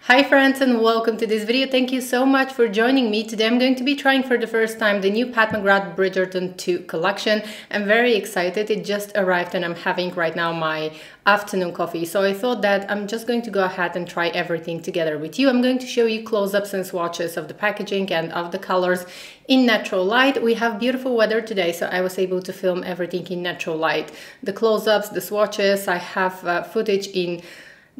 Hi friends and welcome to this video. Thank you so much for joining me. Today I'm going to be trying for the first time the new Pat McGrath Bridgerton 2 collection. I'm very excited. It just arrived and I'm having right now my afternoon coffee. So I thought that I'm just going to go ahead and try everything together with you. I'm going to show you close-ups and swatches of the packaging and of the colors in natural light. We have beautiful weather today, so I was able to film everything in natural light. The close-ups, the swatches, I have footage in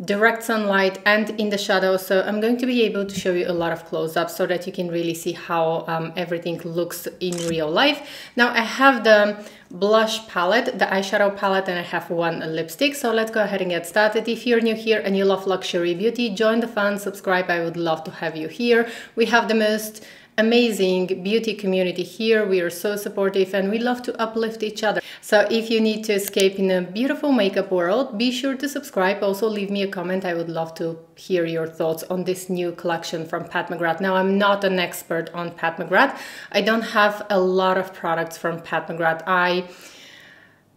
direct sunlight and in the shadow, so I'm going to be able to show you a lot of close-ups so that you can really see how everything looks in real life. Now I have the blush palette, the eyeshadow palette, and I have one lipstick, so let's go ahead and get started. If you're new here and you love luxury beauty, join the fun, subscribe. I would love to have you here. We have the most amazing beauty community here. We are so supportive and we love to uplift each other. So if you need to escape in a beautiful makeup world, be sure to subscribe. Also leave me a comment. I would love to hear your thoughts on this new collection from Pat McGrath. Now I'm not an expert on Pat McGrath. I don't have a lot of products from Pat McGrath. I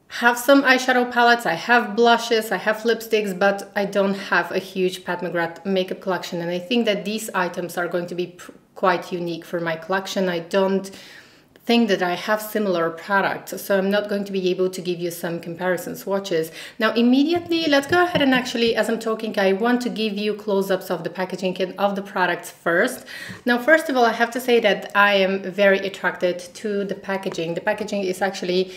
have some eyeshadow palettes, I have blushes, I have lipsticks, but I don't have a huge Pat McGrath makeup collection. And I think that these items are going to be quite unique for my collection. I don't think that I have similar products, so I'm not going to be able to give you some comparison swatches. Now immediately, let's go ahead and actually, as I'm talking, I want to give you close-ups of the packaging and of the products first. Now, first of all, I have to say that I am very attracted to the packaging. The packaging is actually,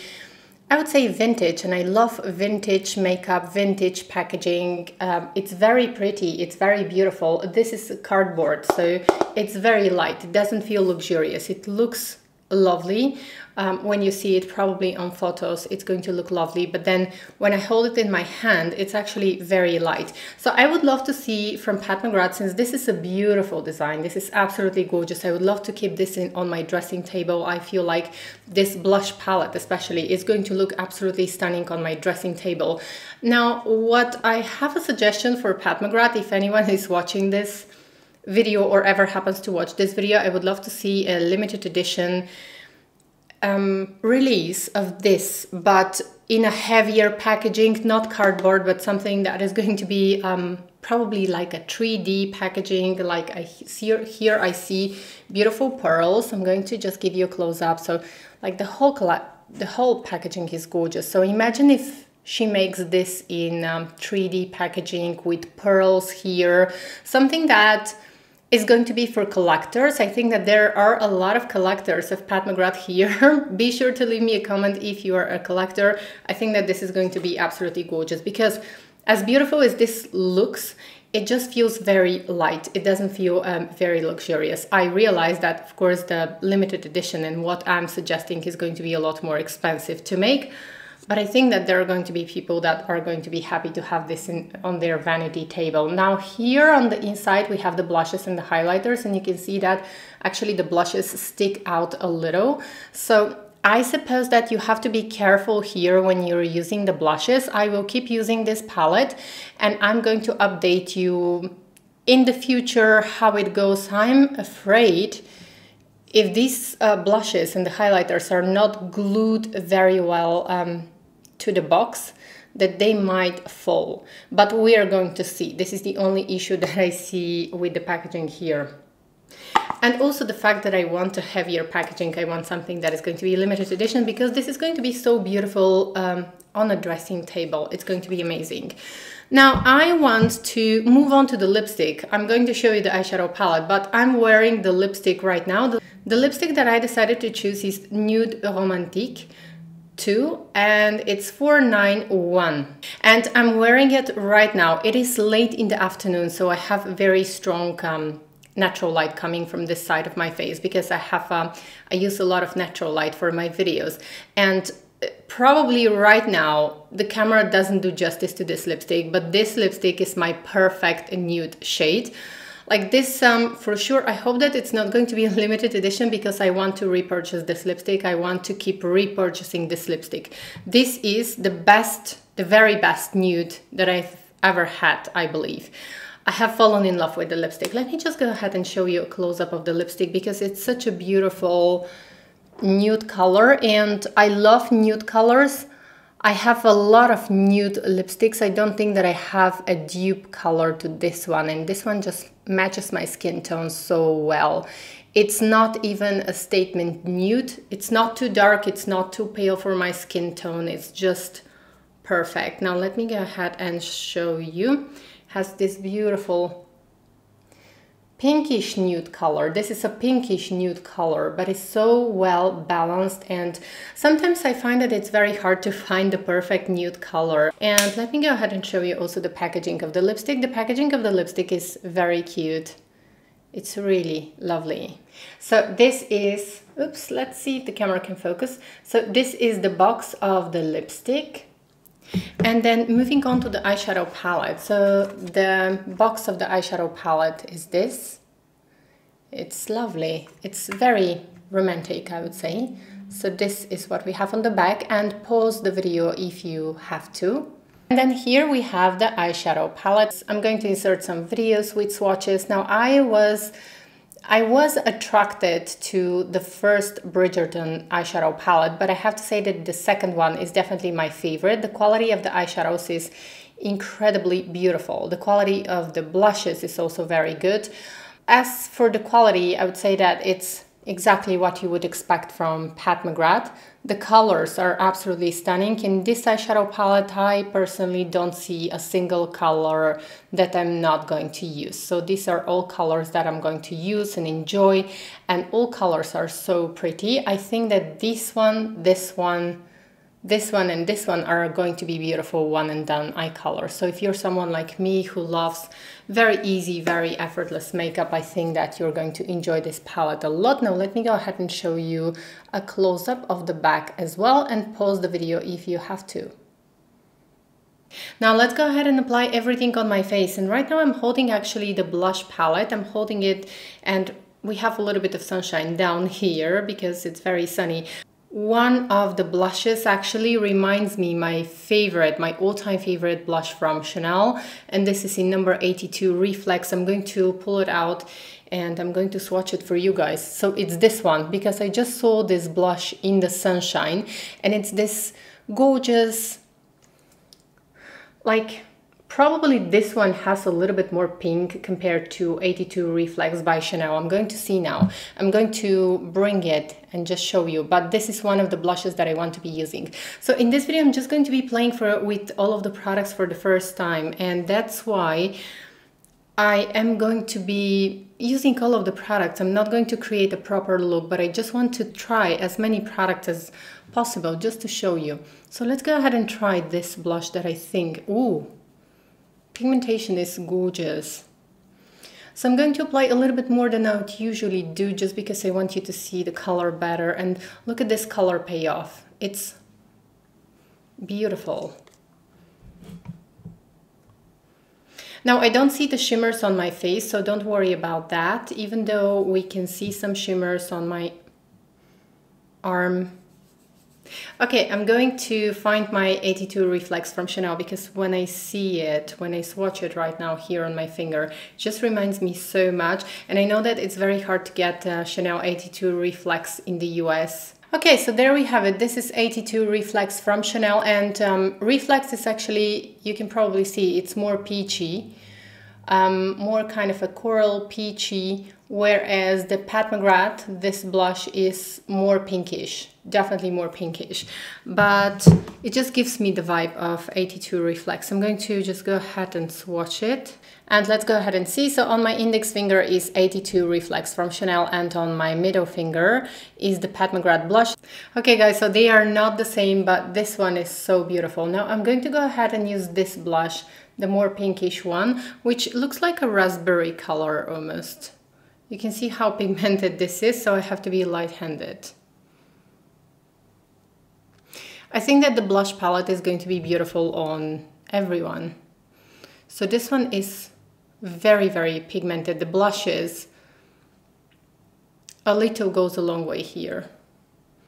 I would say, vintage, and I love vintage makeup, vintage packaging. It's very pretty, it's very beautiful. This is cardboard, so it's very light. It doesn't feel luxurious. It looks lovely. When you see it probably on photos, it's going to look lovely, but then when I hold it in my hand, it's actually very light. So I would love to see from Pat McGrath, since this is a beautiful design, this is absolutely gorgeous. I would love to keep this on my dressing table. I feel like this blush palette especially is going to look absolutely stunning on my dressing table. Now, what I have a suggestion for Pat McGrath, if anyone is watching this video or ever happens to watch this video, I would love to see a limited edition release of this, but in a heavier packaging, not cardboard, but something that is going to be probably like a 3D packaging. Like here I see beautiful pearls. I'm going to just give you a close-up. So like the whole packaging is gorgeous. So imagine if she makes this in 3D packaging with pearls here, something that is going to be for collectors. I think that there are a lot of collectors of Pat McGrath here. Be sure to leave me a comment if you are a collector. I think that this is going to be absolutely gorgeous because as beautiful as this looks, it just feels very light. It doesn't feel very luxurious. I realize that, of course, the limited edition and what I'm suggesting is going to be a lot more expensive to make. But I think that there are going to be people that are going to be happy to have this on their vanity table. Now here on the inside, we have the blushes and the highlighters, and you can see that actually the blushes stick out a little. So I suppose that you have to be careful here when you're using the blushes. I will keep using this palette and I'm going to update you in the future how it goes. I'm afraid if these blushes and the highlighters are not glued very well to the box, that they might fall, but we are going to see. This is the only issue that I see with the packaging here. And also the fact that I want a heavier packaging. I want something that is going to be limited edition because this is going to be so beautiful on a dressing table. It's going to be amazing. Now I want to move on to the lipstick. I'm going to show you the eyeshadow palette, but I'm wearing the lipstick right now. The lipstick that I decided to choose is Nude Romantique 2 and it's 491 and I'm wearing it right now. It is late in the afternoon, so I have very strong natural light coming from this side of my face because I use a lot of natural light for my videos, and probably right now the camera doesn't do justice to this lipstick, but this lipstick is my perfect nude shade. Like this, for sure, I hope that it's not going to be a limited edition because I want to repurchase this lipstick. I want to keep repurchasing this lipstick. This is the best, the very best nude that I've ever had, I believe. I have fallen in love with the lipstick. Let me just go ahead and show you a close-up of the lipstick because it's such a beautiful nude color and I love nude colors. I have a lot of nude lipsticks. I don't think that I have a dupe color to this one, and this one just matches my skin tone so well. It's not even a statement nude. It's not too dark, it's not too pale for my skin tone. It's just perfect. Now let me go ahead and show you. It has this beautiful pinkish nude color. This is a pinkish nude color, but it's so well balanced, and sometimes I find that it's very hard to find the perfect nude color. And let me go ahead and show you also the packaging of the lipstick. The packaging of the lipstick is very cute. It's really lovely. So this is, oops, let's see if the camera can focus. So this is the box of the lipstick. And then moving on to the eyeshadow palette. So the box of the eyeshadow palette is this. It's lovely. It's very romantic, I would say. So this is what we have on the back, and pause the video if you have to. And then here we have the eyeshadow palettes. I'm going to insert some videos with swatches. Now I was attracted to the first Bridgerton eyeshadow palette, but I have to say that the second one is definitely my favorite. The quality of the eyeshadows is incredibly beautiful. The quality of the blushes is also very good. As for the quality, I would say that it's exactly what you would expect from Pat McGrath. The colors are absolutely stunning. In this eyeshadow palette, I personally don't see a single color that I'm not going to use. So these are all colors that I'm going to use and enjoy, and all colors are so pretty. I think that this one, and this one are going to be beautiful one and done eye colors. So if you're someone like me who loves very easy, very effortless makeup, I think that you're going to enjoy this palette a lot. Now let me go ahead and show you a close-up of the back as well, and pause the video if you have to. Now let's go ahead and apply everything on my face. And right now I'm holding actually the blush palette. I'm holding it, and we have a little bit of sunshine down here because it's very sunny. One of the blushes actually reminds me my all-time favorite blush from Chanel, and this is in number 82 Reflex. I'm going to pull it out and I'm going to swatch it for you guys. So it's this one, because I just saw this blush in the sunshine, and it's this gorgeous, like, probably this one has a little bit more pink compared to 82 Reflex by Chanel. I'm going to see now. I'm going to bring it and just show you, but this is one of the blushes that I want to be using. So in this video, I'm just going to be playing with all of the products for the first time, and that's why I am going to be using all of the products. I'm not going to create a proper look, but I just want to try as many products as possible just to show you. So let's go ahead and try this blush that I think, ooh, pigmentation is gorgeous. So I'm going to apply a little bit more than I would usually do, just because I want you to see the color better. And look at this color payoff. It's beautiful. Now I don't see the shimmers on my face, so don't worry about that, even though we can see some shimmers on my arm. Okay, I'm going to find my 82 Reflex from Chanel, because when I see it, when I swatch it right now here on my finger, it just reminds me so much. And I know that it's very hard to get Chanel 82 Reflex in the US. Okay, so there we have it. This is 82 Reflex from Chanel, and Reflex is actually, you can probably see, it's more peachy, more kind of a coral peachy, whereas the Pat McGrath, this blush, is more pinkish, definitely more pinkish, but it just gives me the vibe of 82 Reflex. I'm going to just go ahead and swatch it, and let's go ahead and see. So on my index finger is 82 Reflex from Chanel, and on my middle finger is the Pat McGrath blush. Okay guys, so they are not the same, but this one is so beautiful. Now I'm going to go ahead and use this blush, the more pinkish one, which looks like a raspberry color almost. You can see how pigmented this is, so I have to be light-handed. I think that the blush palette is going to be beautiful on everyone. So this one is very, very pigmented. The blushes, a little goes a long way here.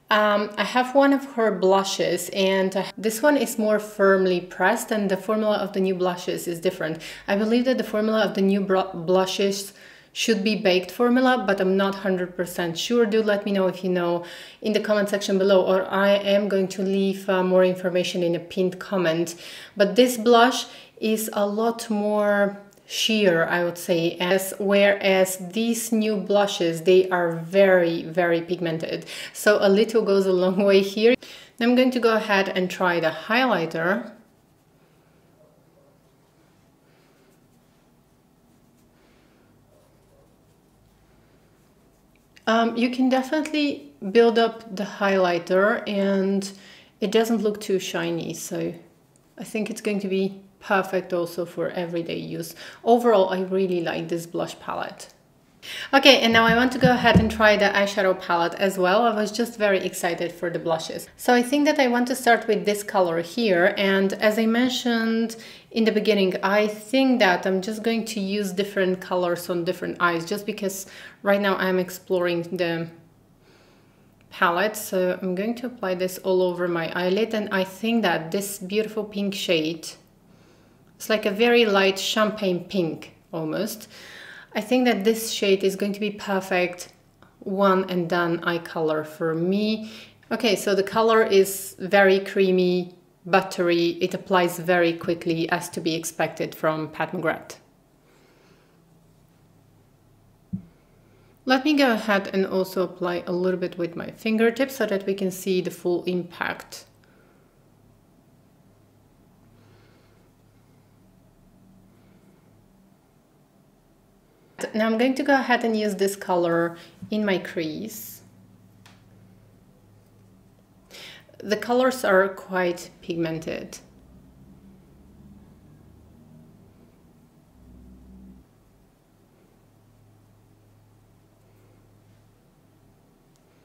I have one of her blushes, and this one is more firmly pressed, and the formula of the new blushes is different. I believe that the formula of the new blushes should be baked formula, but I'm not 100% sure. Do let me know if you know in the comment section below, or I am going to leave more information in a pinned comment. But this blush is a lot more sheer, I would say, whereas these new blushes, they are very, very pigmented. So a little goes a long way here. I'm going to go ahead and try the highlighter. You can definitely build up the highlighter and it doesn't look too shiny, so I think it's going to be perfect also for everyday use. Overall, I really like this blush palette. Okay, and now I want to go ahead and try the eyeshadow palette as well. I was just very excited for the blushes. So I think that I want to start with this color here, and as I mentioned in the beginning, I think that I'm just going to use different colors on different eyes just because right now I'm exploring the palette. So I'm going to apply this all over my eyelid, and I think that this beautiful pink shade, it's like a very light champagne pink almost. I think that this shade is going to be perfect one and done eye color for me. Okay, so the color is very creamy, buttery. It applies very quickly, as to be expected from Pat McGrath. Let me go ahead and also apply a little bit with my fingertips so that we can see the full impact. Now I'm going to go ahead and use this color in my crease. The colors are quite pigmented.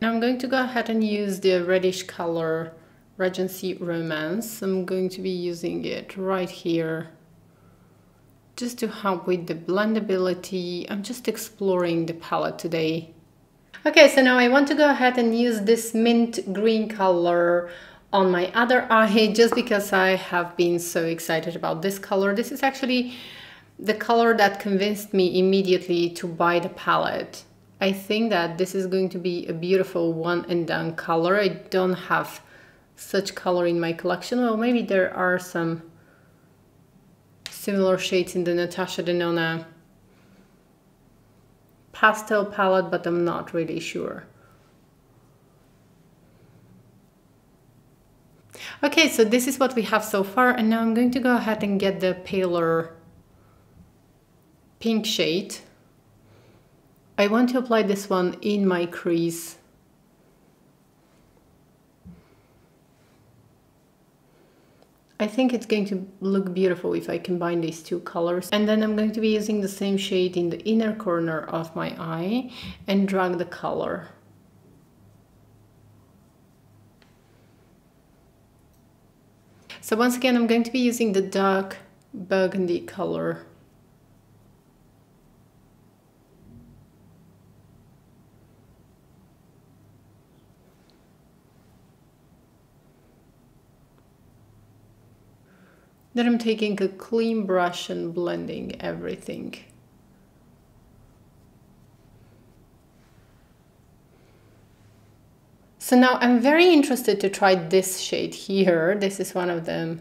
Now I'm going to go ahead and use the reddish color Regency Romance. I'm going to be using it right here, just to help with the blendability. I'm just exploring the palette today. Okay, so now I want to go ahead and use this mint green color on my other eye, just because I have been so excited about this color. This is actually the color that convinced me immediately to buy the palette. I think that this is going to be a beautiful one and done color. I don't have such color in my collection. Well, maybe there are some similar shades in the Natasha Denona pastel palette, but I'm not really sure. Okay, so this is what we have so far, and now I'm going to go ahead and get the paler pink shade. I want to apply this one in my crease. I think it's going to look beautiful if I combine these two colors. And then I'm going to be using the same shade in the inner corner of my eye and drag the color. So once again, I'm going to be using the dark burgundy color. Then I'm taking a clean brush and blending everything. So now I'm very interested to try this shade here. This is one of the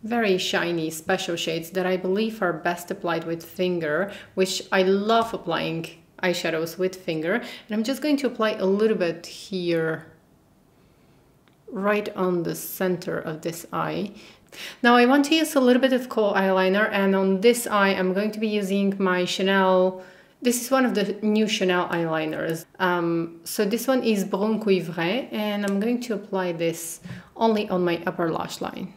very shiny special shades that I believe are best applied with finger, which I love applying eyeshadows with finger. And I'm just going to apply a little bit here, right on the center of this eye. Now I want to use a little bit of kohl eyeliner, and on this eye I'm going to be using my Chanel. This is one of the new Chanel eyeliners. So this one is Brun Cuivré, and I'm going to apply this only on my upper lash line.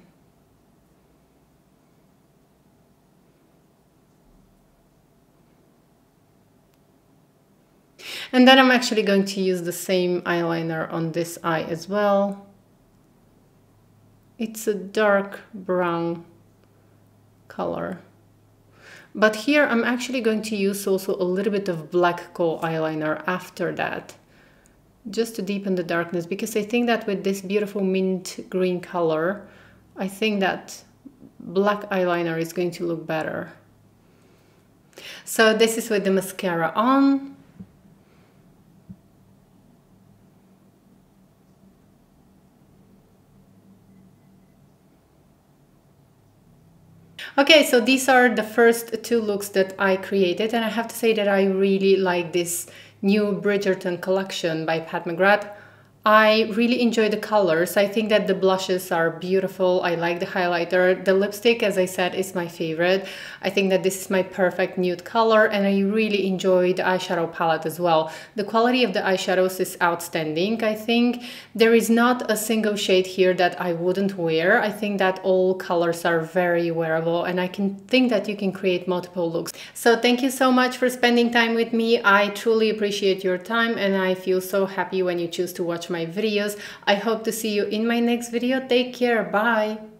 And then I'm actually going to use the same eyeliner on this eye as well. It's a dark brown color. But here I'm actually going to use also a little bit of black kohl eyeliner after that, just to deepen the darkness, because I think that with this beautiful mint green color, I think that black eyeliner is going to look better. So this is with the mascara on. Okay, so these are the first two looks that I created, and I have to say that I really like this new Bridgerton collection by Pat McGrath. I really enjoy the colors. I think that the blushes are beautiful. I like the highlighter. The lipstick, as I said, is my favorite. I think that this is my perfect nude color, and I really enjoy the eyeshadow palette as well. The quality of the eyeshadows is outstanding. I think there is not a single shade here that I wouldn't wear. I think that all colors are very wearable, and I can think that you can create multiple looks. So thank you so much for spending time with me. I truly appreciate your time, and I feel so happy when you choose to watch my videos. I hope to see you in my next video. Take care. Bye.